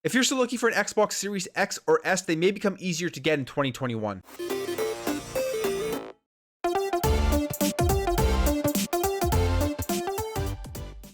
If you're still looking for an Xbox Series X or S, they may become easier to get in 2021.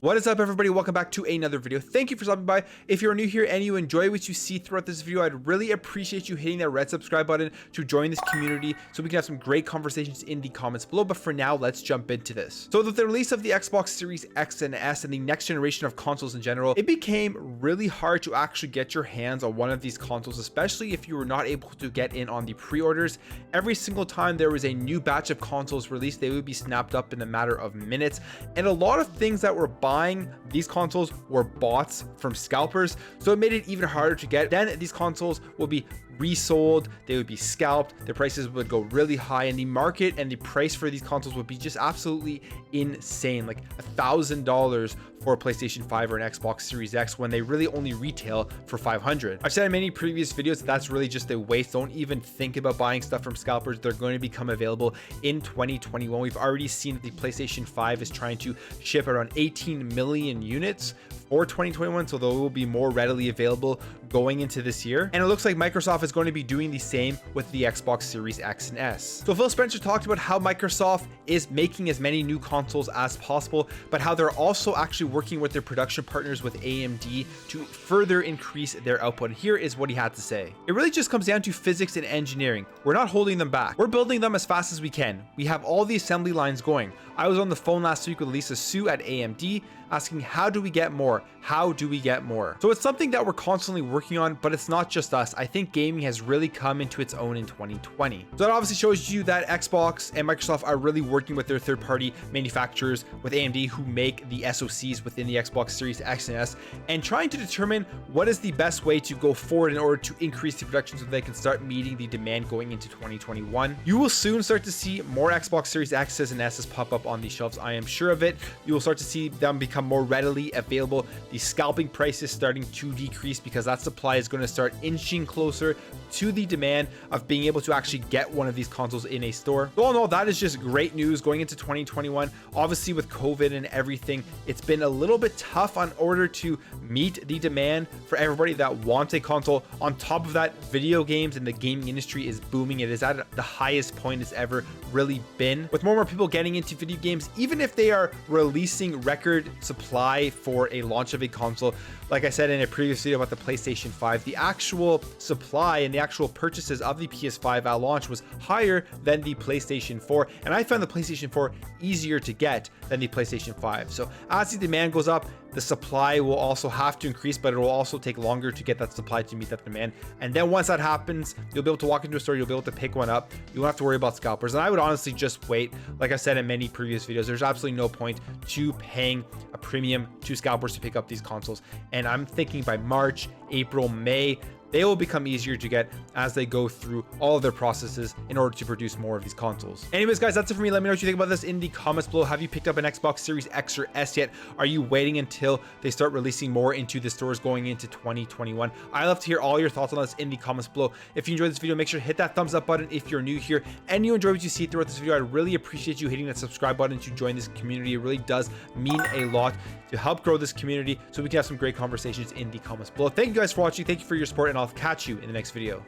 What is up, everybody? Welcome back to another video. Thank you for stopping by. If you're new here and you enjoy what you see throughout this video, I'd really appreciate you hitting that red subscribe button to join this community so we can have some great conversations in the comments below. But for now, let's jump into this. So with the release of the Xbox Series X and S and the next generation of consoles in general, it became really hard to actually get your hands on one of these consoles, especially if you were not able to get in on the pre-orders. Every single time there was a new batch of consoles released, they would be snapped up in a matter of minutes. And a lot of things that were buying these consoles were bots from scalpers, so it made it even harder to get. Then these consoles will be resold, they would be scalped, the prices would go really high, and the market and the price for these consoles would be just absolutely insane, like $1,000 for a PlayStation 5 or an Xbox Series X when they really only retail for $500. I've said in many previous videos that's really just a waste. Don't even think about buying stuff from scalpers. They're going to become available in 2021. We've already seen that the PlayStation 5 is trying to ship around 18 million units for 2021, so they will be more readily available going into this year. And it looks like Microsoft is going to be doing the same with the Xbox Series X and S. So Phil Spencer talked about how Microsoft is making as many new consoles as possible, but how they're also actually working with their production partners with AMD to further increase their output. Here is what he had to say. It really just comes down to physics and engineering. We're not holding them back. We're building them as fast as we can. We have all the assembly lines going. I was on the phone last week with Lisa Su at AMD asking, how do we get more? How do we get more? So it's something that we're constantly working on, but it's not just us. I think gaming has really come into its own in 2020. So that obviously shows you that Xbox and Microsoft are really working with their third-party manufacturers, with AMD, who make the SoCs within the Xbox Series X and S, and trying to determine what is the best way to go forward in order to increase the production so they can start meeting the demand going into 2021. You will soon start to see more Xbox Series X's and S's pop up on the shelves. I am sure of it. You will start to see them become more readily available. The scalping price is starting to decrease because that supply is going to start inching closer to the demand of being able to actually get one of these consoles in a store. So all in all, that is just great news going into 2021. Obviously with COVID and everything, it's been a little bit tough on order to meet the demand for everybody that wants a console. On top of that, video games and the gaming industry is booming. It is at the highest point it's ever really been, with more and more people getting into video games, even if they are releasing record supply for a launch of a console. Like I said in a previous video about the PlayStation 5, the actual supply and the actual purchases of the PS5 at launch was higher than the PlayStation 4, and I found the PlayStation 4 easier to get than the PlayStation 5. So as the demand goes up, the supply will also have to increase, but it will also take longer to get that supply to meet that demand. And then once that happens, you'll be able to walk into a store, you'll be able to pick one up. You won't have to worry about scalpers. And I would honestly just wait. Like I said in many previous videos, there's absolutely no point to paying a premium to scalpers to pick up these consoles. And I'm thinking by March, April, May, they will become easier to get as they go through all of their processes in order to produce more of these consoles. Anyways, guys, that's it for me. Let me know what you think about this in the comments below. Have you picked up an Xbox Series X or S yet? Are you waiting until they start releasing more into the stores going into 2021? I love to hear all your thoughts on this in the comments below. If you enjoyed this video, make sure to hit that thumbs up button if you're new here and you enjoy what you see throughout this video. I'd really appreciate you hitting that subscribe button to join this community. It really does mean a lot to help grow this community so we can have some great conversations in the comments below. Thank you guys for watching. Thank you for your support, and I'll catch you in the next video.